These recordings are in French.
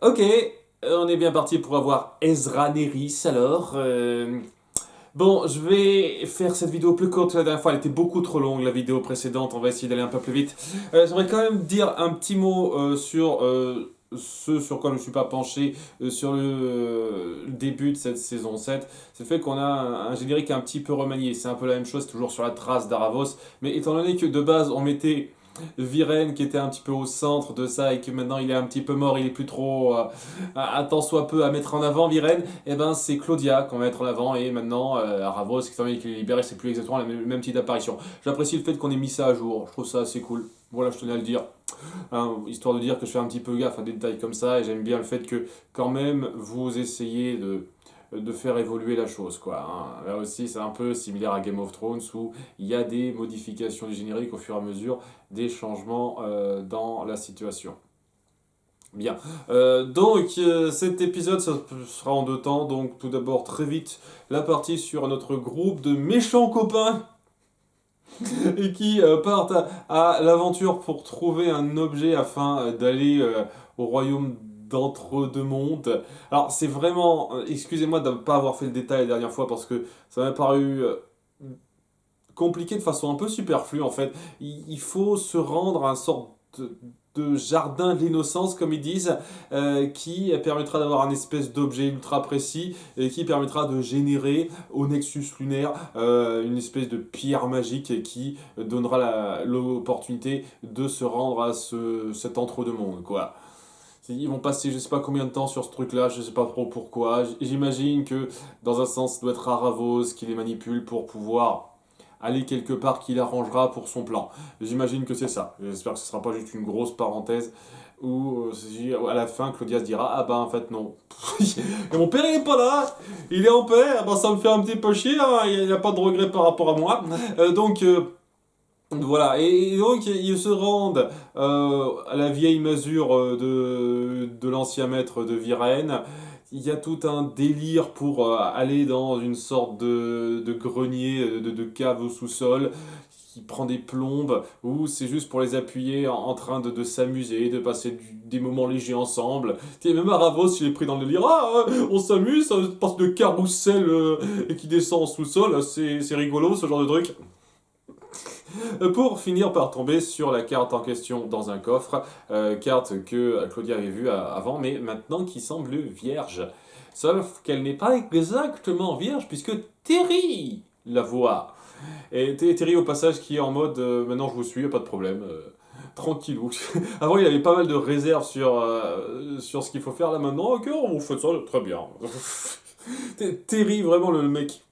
Ok, on est bien parti pour avoir Ezra Neris alors. Bon, je vais faire cette vidéo plus courte que la dernière fois, elle était beaucoup trop longue la vidéo précédente, on va essayer d'aller un peu plus vite. J'aimerais quand même dire un petit mot sur ce sur quoi je ne suis pas penché sur le début de cette saison 7. C'est le fait qu'on a un générique un petit peu remanié, c'est un peu la même chose, toujours sur la trace d'Aravos, mais étant donné que de base on mettait Viren qui était un petit peu au centre de ça et que maintenant il est un petit peu mort, il est plus trop à tant soit peu à mettre en avant Viren, et ben c'est Claudia qu'on va mettre en avant et maintenant Ravos qui est libéré, c'est plus exactement le même type d'apparition. J'apprécie le fait qu'on ait mis ça à jour, je trouve ça assez cool. Voilà, je tenais à le dire. Hein, histoire de dire que je fais un petit peu gaffe à des détails comme ça et j'aime bien le fait que quand même vous essayez de faire évoluer la chose quoi. Hein. Là aussi c'est un peu similaire à Game of Thrones où il y a des modifications du générique au fur et à mesure des changements dans la situation. Bien. Cet épisode ça sera en deux temps. Donc tout d'abord très vite la partie sur notre groupe de méchants copains et qui partent à l'aventure pour trouver un objet afin d'aller au royaume d'entre-deux-mondes. Alors c'est vraiment, excusez-moi de ne pas avoir fait le détail la dernière fois parce que ça m'a paru compliqué de façon un peu superflue en fait. Il faut se rendre à un sorte de jardin de l'innocence, comme ils disent, qui permettra d'avoir un espèce d'objet ultra précis et qui permettra de générer au Nexus lunaire une espèce de pierre magique qui donnera l'opportunité de se rendre à cet entre-deux-mondes, quoi. Ils vont passer je sais pas combien de temps sur ce truc-là, je sais pas trop pourquoi. J'imagine que dans un sens, ça doit être Aravos qui les manipule pour pouvoir aller quelque part qu'il arrangera pour son plan. J'imagine que c'est ça. J'espère que ce sera pas juste une grosse parenthèse où à la fin Claudia se dira ah bah en fait non. Et mon père il est pas là, il est en paix, ah bah ça me fait un petit peu chier, hein. Il n'a pas de regret par rapport à moi. Voilà, et donc ils se rendent à la vieille masure de l'ancien maître de Viren. Il y a tout un délire pour aller dans une sorte de grenier, de cave au sous-sol qui prend des plombes, où c'est juste pour les appuyer en train de s'amuser, de passer des moments légers ensemble. Et même Aravos, il est pris dans le délire, ah, on s'amuse, ça passe de carrousel et qui descend en sous-sol, c'est rigolo ce genre de truc. Pour finir par tomber sur la carte en question dans un coffre, carte que Claudia avait vue avant, mais maintenant qui semble vierge. Sauf qu'elle n'est pas exactement vierge, puisque Terry la voit. Et Terry au passage qui est en mode maintenant je vous suis, pas de problème. Tranquillou. Avant il avait pas mal de réserves sur ce qu'il faut faire là maintenant. Ok, on fait ça très bien. Terry vraiment le mec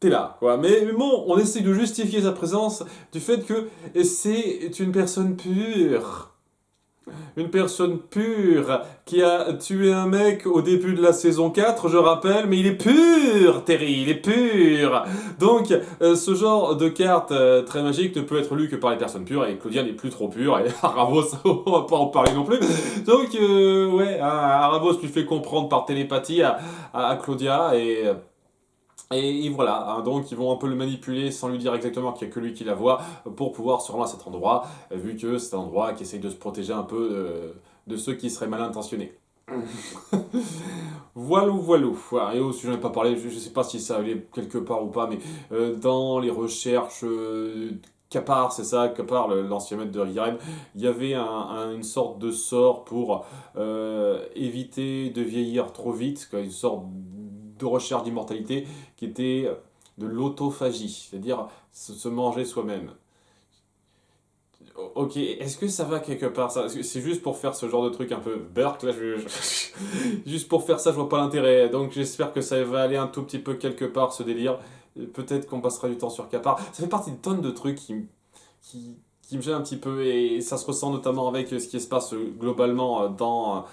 t'es là, quoi. Mais bon, on essaie de justifier sa présence du fait que c'est une personne pure. Une personne pure qui a tué un mec au début de la saison 4, je rappelle, mais il est pur, Terry, il est pur. Donc, ce genre de carte très magique ne peut être lu que par les personnes pures, et Claudia n'est plus trop pure, et Aravos, on va pas en parler non plus. Donc, ouais, Aravos lui fait comprendre par télépathie à Claudia, et voilà, hein, donc ils vont un peu le manipuler sans lui dire exactement qu'il n'y a que lui qui la voit pour pouvoir se rendre à cet endroit, vu que c'est un endroit qui essaye de se protéger un peu de ceux qui seraient mal intentionnés. Voilou, voilou. Voilà, et aussi, j'en ai pas parlé, je sais pas si ça allait quelque part ou pas, mais dans les recherches Kapar, c'est ça, Kapar, l'ancien maître de Riren, il y avait une sorte de sort pour éviter de vieillir trop vite, quoi, une sorte de recherche d'immortalité qui était de l'autophagie, c'est-à-dire se manger soi-même. Ok, est-ce que ça va quelque part ça? C'est juste pour faire ce genre de truc un peu burk, là, juste pour faire ça, je vois pas l'intérêt. Donc j'espère que ça va aller un tout petit peu quelque part, ce délire. Peut-être qu'on passera du temps sur Kapar. Ça fait partie de tonnes de trucs qui me gênent un petit peu et ça se ressent notamment avec ce qui se passe globalement dans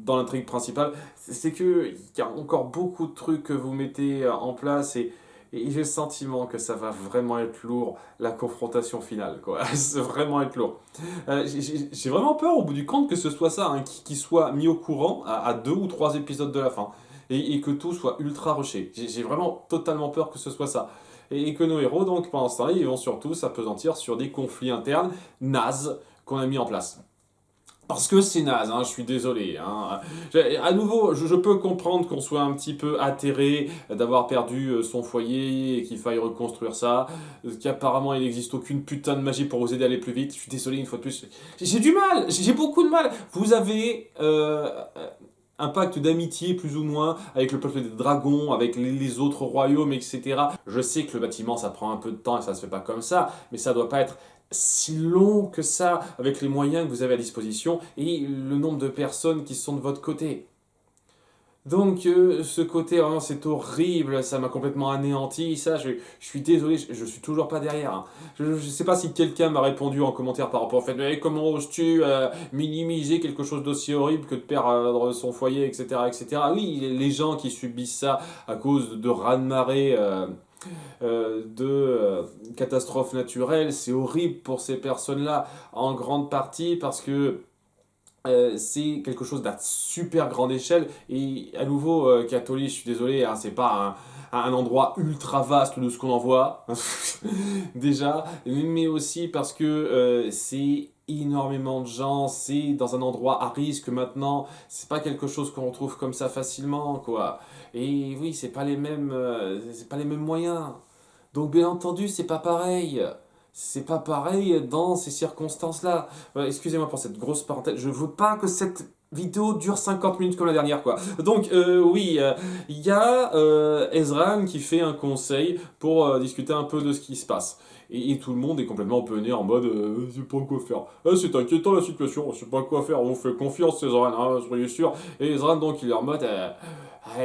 l'intrigue principale. C'est que il y a encore beaucoup de trucs que vous mettez en place et j'ai le sentiment que ça va vraiment être lourd, la confrontation finale, quoi. Ça va vraiment être lourd. J'ai vraiment peur, au bout du compte, que ce soit ça, hein, qui soit mis au courant à deux ou trois épisodes de la fin. Et que tout soit ultra rushé. J'ai vraiment totalement peur que ce soit ça. Et que nos héros, donc, pendant ce temps-là, ils vont surtout s'apesantir sur des conflits internes nazes qu'on a mis en place. Parce que c'est naze, hein, je suis désolé. Hein. À nouveau, je peux comprendre qu'on soit un petit peu atterré d'avoir perdu son foyer et qu'il faille reconstruire ça, qu'apparemment il n'existe aucune putain de magie pour vous aider à aller plus vite. Je suis désolé une fois de plus. J'ai du mal, j'ai beaucoup de mal. Vous avez un pacte d'amitié plus ou moins avec le peuple des dragons, avec les autres royaumes, etc. Je sais que le bâtiment ça prend un peu de temps et ça se fait pas comme ça, mais ça doit pas être si long que ça avec les moyens que vous avez à disposition et le nombre de personnes qui sont de votre côté. Donc ce côté, vraiment, c'est horrible, ça m'a complètement anéanti, ça, je suis désolé, je suis toujours pas derrière. Hein. Je sais pas si quelqu'un m'a répondu en commentaire par rapport au fait, mais comment oses-tu minimiser quelque chose d'aussi horrible que de perdre son foyer, etc., etc. Oui, les gens qui subissent ça à cause de raz-de-marée, de catastrophes naturelles, c'est horrible pour ces personnes-là, en grande partie parce que c'est quelque chose d'à super grande échelle. Et à nouveau, Catholique, je suis désolé, hein, c'est pas un endroit ultra vaste de ce qu'on en voit, déjà, mais aussi parce que c'est énormément de gens, c'est dans un endroit à risque maintenant, c'est pas quelque chose qu'on retrouve comme ça facilement, quoi. Et oui, c'est pas les mêmes moyens. Donc bien entendu, c'est pas pareil. C'est pas pareil dans ces circonstances-là. Excusez-moi pour cette grosse parenthèse. Je veux pas que cette vidéo dure 50 minutes comme la dernière, quoi. Donc oui, il y a Ezran qui fait un conseil pour discuter un peu de ce qui se passe. Et tout le monde est complètement opené en mode je sais pas quoi faire. C'est inquiétant la situation, je sais pas quoi faire. On fait confiance, Ezran, hein, soyez sûr. Et Ezran, donc, il est en mode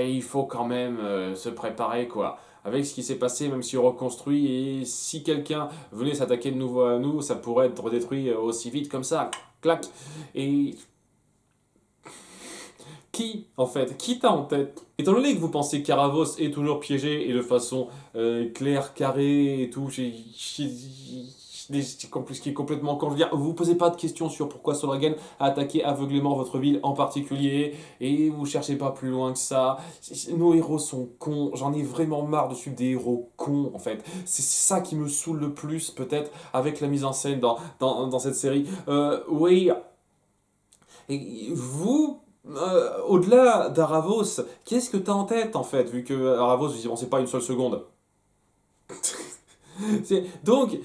il faut quand même se préparer, quoi avec ce qui s'est passé, même si on reconstruit, et si quelqu'un venait s'attaquer de nouveau à nous, ça pourrait être détruit aussi vite comme ça, clac. Et qui, en fait, qui t'a en tête? Étant donné que vous pensez qu'Aravos est toujours piégé et de façon claire, carrée et tout, ce qui est complètement con. Je veux dire, vous posez pas de questions sur pourquoi Solragen a attaqué aveuglément votre ville en particulier et vous cherchez pas plus loin que ça. Nos héros sont cons. J'en ai vraiment marre de suivre des héros cons en fait. C'est ça qui me saoule le plus peut-être avec la mise en scène dans cette série. Oui, et vous, au-delà d'Aravos, qu'est-ce que t'as en tête en fait, vu que Aravos, visiblement, c'est pas une seule seconde. Donc,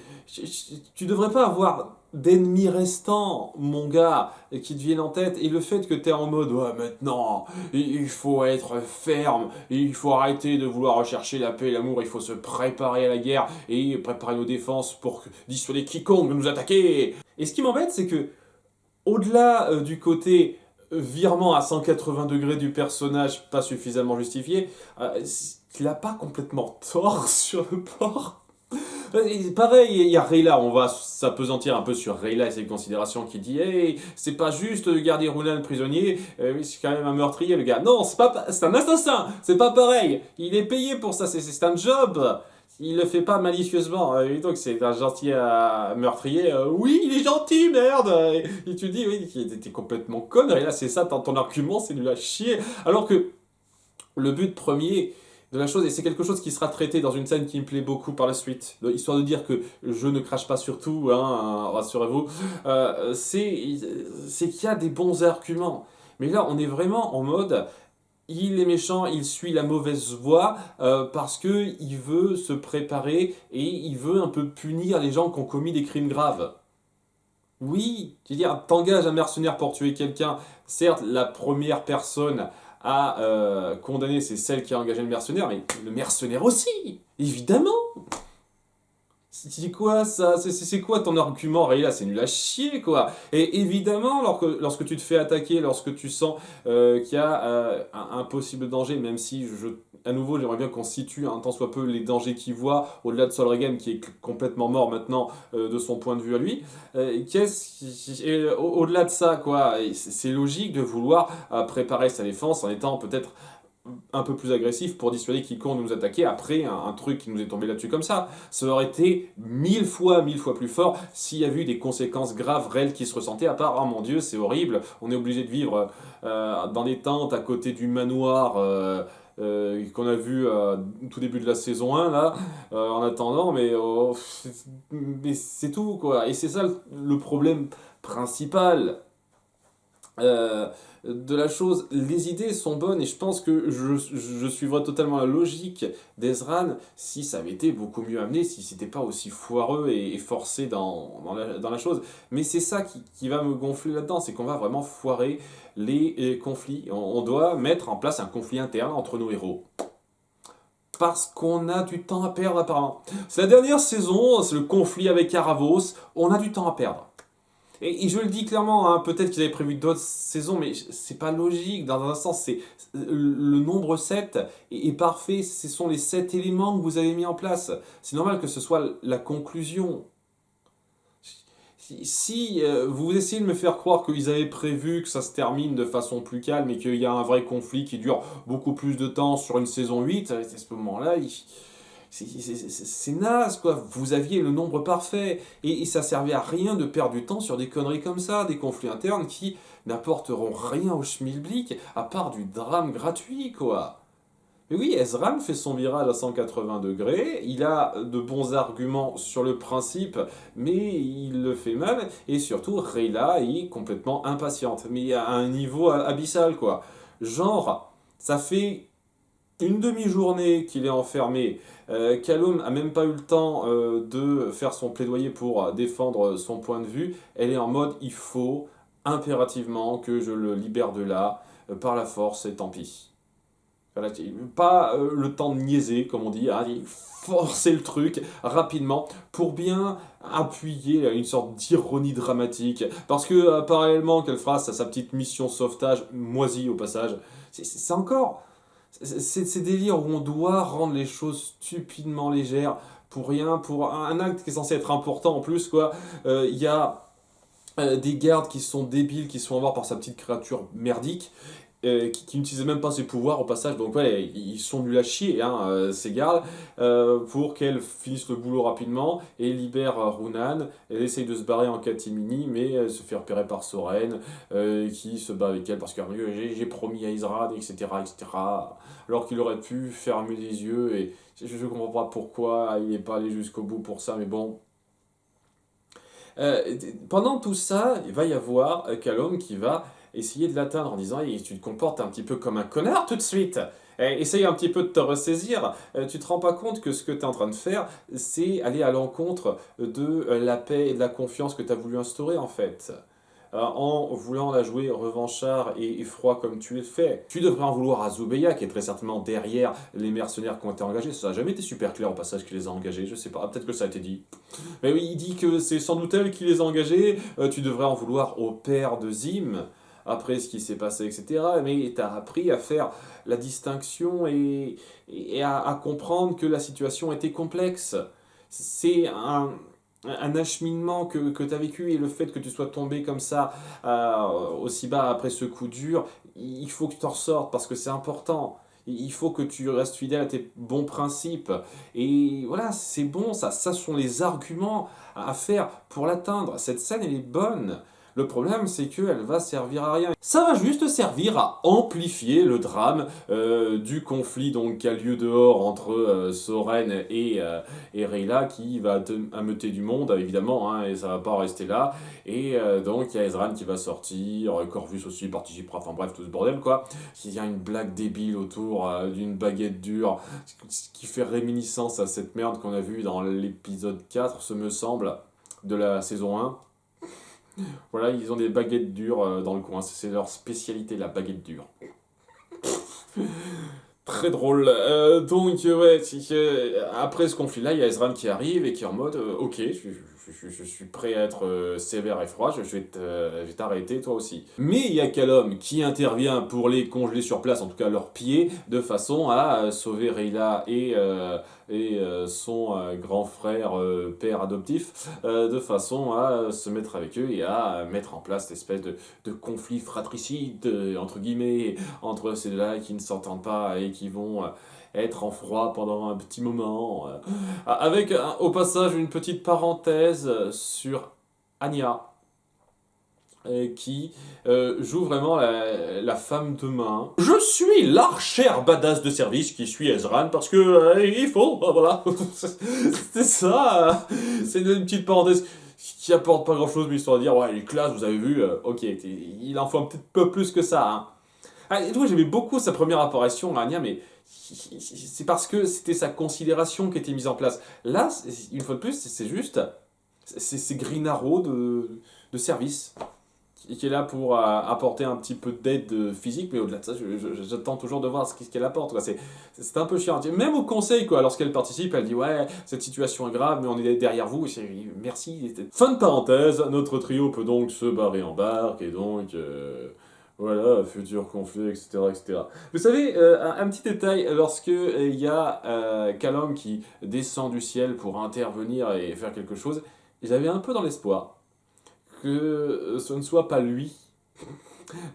tu devrais pas avoir d'ennemis restants, mon gars, qui te viennent en tête. Et le fait que tu es en mode, ouais, maintenant, il faut être ferme, il faut arrêter de vouloir rechercher la paix et l'amour, il faut se préparer à la guerre et préparer nos défenses pour dissuader quiconque de nous attaquer. Et ce qui m'embête, c'est que, au-delà du côté virement à 180 degrés du personnage pas suffisamment justifié, il a pas complètement tort sur le port. Pareil, il y a Rayla, on va s'apesantir un peu sur Rayla et ses considérations qui dit hey, c'est pas juste de garder Runan prisonnier, c'est quand même un meurtrier le gars. Non, c'est un assassin, c'est pas pareil. Il est payé pour ça, c'est un job. Il le fait pas malicieusement. Donc c'est un gentil meurtrier. Oui, il est gentil, merde. Et tu dis oui, il était complètement con. Et là, c'est ça, ton argument, c'est nul à chier. Alors que le but premier de la chose, et c'est quelque chose qui sera traité dans une scène qui me plaît beaucoup par la suite, histoire de dire que je ne crache pas sur tout, hein, rassurez-vous, c'est qu'il y a des bons arguments. Mais là, on est vraiment en mode, il est méchant, il suit la mauvaise voie parce que il veut se préparer et il veut un peu punir les gens qui ont commis des crimes graves. Oui, je veux dire, t'engages un mercenaire pour tuer quelqu'un. Certes, la première personne à condamner, c'est celle qui a engagé le mercenaire, mais le mercenaire aussi, évidemment. C'est quoi ça? C'est quoi ton argument, Rayla? C'est nul à chier, quoi. Et évidemment, lorsque tu te fais attaquer, lorsque tu sens qu'il y a un possible danger, même si à nouveau, j'aimerais bien qu'on situe un tant soit peu les dangers qu'il voit, au-delà de Sol Regan qui est complètement mort maintenant de son point de vue à lui. Au-delà de ça, quoi, c'est logique de vouloir préparer sa défense en étant peut-être un peu plus agressif pour dissuader quiconque nous attaquer après un truc qui nous est tombé là-dessus comme ça. Ça aurait été mille fois plus fort s'il y avait eu des conséquences graves, réelles qui se ressentaient, à part, oh mon dieu, c'est horrible, on est obligé de vivre dans des tentes à côté du manoir qu'on a vu tout début de la saison 1, là, en attendant, mais c'est tout, quoi. Et c'est ça le problème principal. euh, de la chose. Les idées sont bonnes et je pense que je suivrais totalement la logique d'Ezran si ça avait été beaucoup mieux amené, si c'était pas aussi foireux et forcé dans la chose. Mais c'est ça qui va me gonfler là-dedans, c'est qu'on va vraiment foirer les conflits. On doit mettre en place un conflit interne entre nos héros. Parce qu'on a du temps à perdre apparemment. C'est la dernière saison, c'est le conflit avec Caravos, on a du temps à perdre. Et je le dis clairement, hein, peut-être qu'ils avaient prévu d'autres saisons, mais c'est pas logique. Dans un sens, c'est le nombre 7 est parfait. Ce sont les 7 éléments que vous avez mis en place. C'est normal que ce soit la conclusion. Si vous essayez de me faire croire qu'ils avaient prévu que ça se termine de façon plus calme et qu'il y a un vrai conflit qui dure beaucoup plus de temps sur une saison 8, à ce moment-là, c'est naze, quoi. Vous aviez le nombre parfait. Et ça servait à rien de perdre du temps sur des conneries comme ça, des conflits internes qui n'apporteront rien au schmilblick à part du drame gratuit, quoi. Mais oui, Ezran fait son virage à 180 degrés, il a de bons arguments sur le principe, mais il le fait mal, et surtout, Rayla est complètement impatiente, mais à un niveau abyssal, quoi. Genre, ça fait une demi-journée qu'il est enfermé. Callum a même pas eu le temps de faire son plaidoyer pour défendre son point de vue. Elle est en mode il faut impérativement que je le libère de là par la force et tant pis. Voilà, pas le temps de niaiser, comme on dit, hein, forcer le truc rapidement pour bien appuyer une sorte d'ironie dramatique. Parce que parallèlement qu'elle fera sa petite mission sauvetage moisie au passage, c'est encore c'est ces délires où on doit rendre les choses stupidement légères pour rien, pour un acte qui est censé être important en plus, quoi. Il y a des gardes qui sont débiles, qui se font avoir par sa petite créature merdique, qui n'utilisait même pas ses pouvoirs au passage, donc ouais, ils sont nuls à chier, hein, ces gardes, pour qu'elle finisse le boulot rapidement et libère Runan. Elle essaye de se barrer en catimini, mais elle se fait repérer par Soren, qui se bat avec elle parce que j'ai promis à Izran, etc., etc. Alors qu'il aurait pu fermer les yeux, et je comprends pas pourquoi il n'est pas allé jusqu'au bout pour ça, mais bon. Pendant tout ça, il va y avoir Callum qui va essayer de l'atteindre en disant tu te comportes un petit peu comme un connard tout de suite. Essaye un petit peu de te ressaisir. Tu te rends pas compte que ce que tu es en train de faire, c'est aller à l'encontre de la paix et de la confiance que tu as voulu instaurer en fait. En voulant la jouer revanchard et froid comme tu le fais. Tu devrais en vouloir à Zubeya, qui est très certainement derrière les mercenaires qui ont été engagés. Ça n'a jamais été super clair au passage qui les a engagés, je sais pas, peut-être que ça a été dit. Mais oui, il dit que c'est sans doute elle qui les a engagés. Tu devrais en vouloir au père de Zim, après ce qui s'est passé, etc. Mais tu as appris à faire la distinction et à comprendre que la situation était complexe. C'est un acheminement que tu as vécu, et le fait que tu sois tombé comme ça aussi bas après ce coup dur, il faut que tu t'en ressortes parce que c'est important. Il faut que tu restes fidèle à tes bons principes. Et voilà, c'est bon, ça sont les arguments à faire pour l'atteindre. Cette scène, elle est bonne. Le problème, c'est qu'elle va servir à rien. Ça va juste servir à amplifier le drame du conflit donc, qui a lieu dehors entre Soren et Rayla, qui va ameuter du monde, évidemment, hein, et ça va pas rester là. Et donc, il y a Ezran qui va sortir, Corvus aussi participera, enfin bref, tout ce bordel, quoi. Il y a une blague débile autour d'une baguette dure, ce qui fait réminiscence à cette merde qu'on a vue dans l'épisode 4, ce me semble, de la saison 1. Voilà, ils ont des baguettes dures dans le coin, c'est leur spécialité, la baguette dure. Très drôle. Donc, ouais, après ce conflit-là, il y a Ezran qui arrive et qui est en mode ok, je suis prêt à être sévère et froid, je vais t'arrêter toi aussi. Mais il y a Callum qui intervient pour les congeler sur place, en tout cas leurs pieds, de façon à sauver Rayla et son grand frère, père adoptif, de façon à se mettre avec eux et à mettre en place cette espèce de conflit fratricide, entre guillemets, entre ces deux-là qui ne s'entendent pas et qui vont être en froid pendant un petit moment. Avec au passage une petite parenthèse sur Anya, qui joue vraiment la femme de main. Je suis l'archère badass de service qui suit Ezran parce que il faut, voilà. C'est ça, c'est une petite parenthèse. qui apporte pas grand-chose, mais histoire de dire, ouais, il est classe, vous avez vu, ok, il en faut un petit peu plus que ça, hein. Ah, et toi, j'aimais beaucoup sa première apparition, Anya, mais c'est parce que c'était sa considération qui était mise en place. Là, une fois de plus, c'est juste, c'est Green Arrow de service, qui est là pour apporter un petit peu d'aide physique, mais au-delà de ça, j'attends toujours de voir ce qu'elle apporte, quoi. C'est un peu chiant. Même au conseil, quoi, lorsqu'elle participe, elle dit ouais, cette situation est grave, mais on est derrière vous. Merci. Fin de parenthèse, notre trio peut donc se barrer en barque, et donc voilà, futur conflit, etc., etc. Vous savez, un petit détail, lorsque il y a Callum qui descend du ciel pour intervenir et faire quelque chose, j'avais un peu dans l'espoir que ce ne soit pas lui,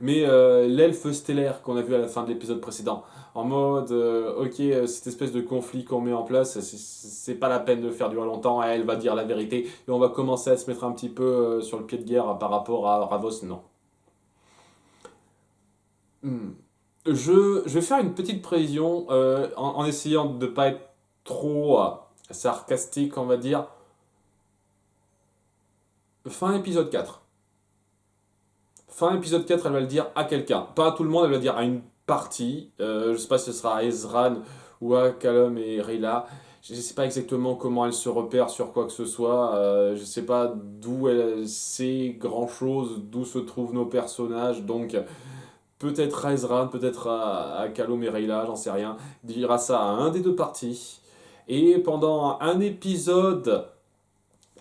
mais l'elfe stellaire qu'on a vu à la fin de l'épisode précédent. En mode, ok, cette espèce de conflit qu'on met en place, c'est pas la peine de faire durer longtemps, elle va dire la vérité, et on va commencer à se mettre un petit peu sur le pied de guerre par rapport à Ravos, non. Hmm. Je vais faire une petite prévision en essayant de ne pas être trop sarcastique, on va dire. Fin épisode 4. Fin épisode 4, elle va le dire à quelqu'un. Pas à tout le monde, elle va le dire à une partie. Je sais pas si ce sera à Ezran ou à Callum et Rayla. Je sais pas exactement comment elle se repère sur quoi que ce soit. Je sais pas d'où elle sait grand chose, d'où se trouvent nos personnages. Donc peut-être à Ezran, peut-être à Callum et Rayla, j'en sais rien. Il dira ça à un des deux parties. Et pendant un épisode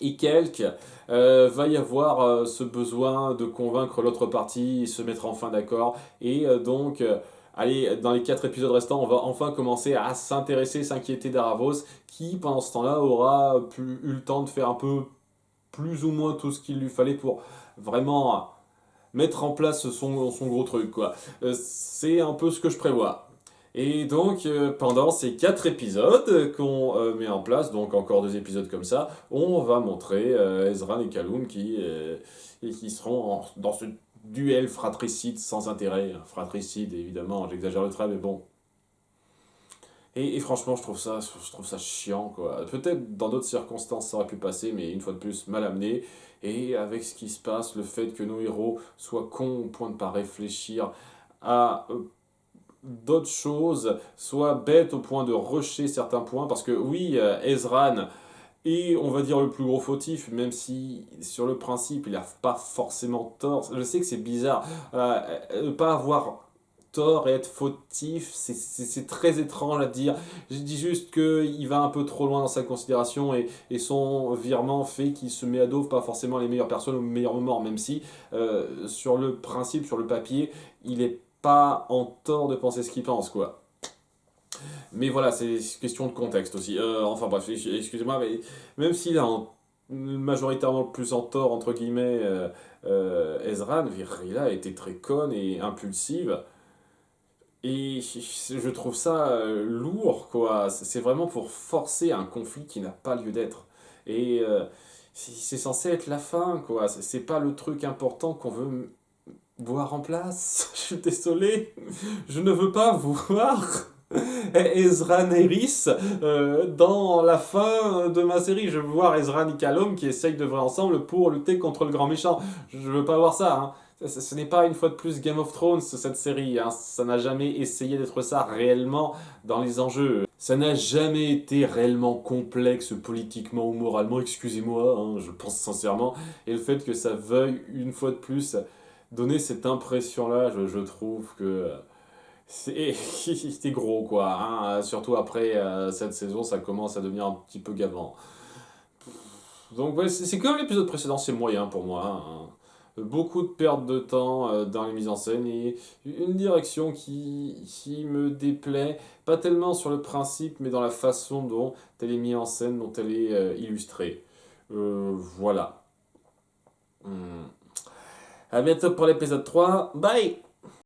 et quelques, va y avoir ce besoin de convaincre l'autre partie, se mettre enfin d'accord, et donc, allez, dans les 4 épisodes restants, on va enfin commencer à s'intéresser, s'inquiéter d'Aravos, qui pendant ce temps-là aura eu le temps de faire un peu plus ou moins tout ce qu'il lui fallait pour vraiment mettre en place son gros truc, quoi. C'est un peu ce que je prévois. Et donc, pendant ces 4 épisodes qu'on met en place, donc encore 2 épisodes comme ça, on va montrer Ezran et Callum qui seront dans ce duel fratricide sans intérêt. Fratricide, évidemment, j'exagère le trait, mais bon. Et franchement, je trouve ça chiant, quoi. Peut-être dans d'autres circonstances ça aurait pu passer, mais une fois de plus, mal amené. Et avec ce qui se passe, le fait que nos héros soient cons au point de ne pas réfléchir à d'autres choses, soit bêtes au point de rusher certains points, parce que oui, Ezran est, on va dire, le plus gros fautif, même si sur le principe il n'a pas forcément tort. Je sais que c'est bizarre, pas avoir tort et être fautif, c'est très étrange à dire. Je dis juste qu'il va un peu trop loin dans sa considération et son virement fait qu'il se met à dos pas forcément les meilleures personnes au meilleur moment, même si sur le principe, sur le papier, il est pas en tort de penser ce qu'il pense, quoi. Mais voilà, c'est question de contexte aussi. Enfin bref, excusez-moi, mais même s'il a majoritairement le plus en tort, entre guillemets, Ezran, Virila a été très conne et impulsive. Et je trouve ça lourd, quoi. C'est vraiment pour forcer un conflit qui n'a pas lieu d'être. Et c'est censé être la fin, quoi. C'est pas le truc important qu'on veut voir en place. Je suis désolé. Je ne veux pas voir Ezra Nerys dans la fin de ma série. Je veux voir Ezra et Callum qui essayent de vrai ensemble pour lutter contre le grand méchant. Je veux pas voir ça, hein. Ce n'est pas une fois de plus Game of Thrones, cette série, hein. Ça n'a jamais essayé d'être ça réellement dans les enjeux. Ça n'a jamais été réellement complexe politiquement ou moralement, excusez-moi, hein, je pense sincèrement. Et le fait que ça veuille une fois de plus donner cette impression-là, je trouve que c'est gros, quoi, hein. Surtout après cette saison, ça commence à devenir un petit peu gavant. Donc ouais, c'est comme l'épisode précédent, c'est moyen pour moi, hein. Beaucoup de perte de temps dans les mises en scène et une direction qui me déplaît, pas tellement sur le principe, mais dans la façon dont elle est mise en scène, dont elle est illustrée. Voilà. À bientôt pour l'épisode 3. Bye!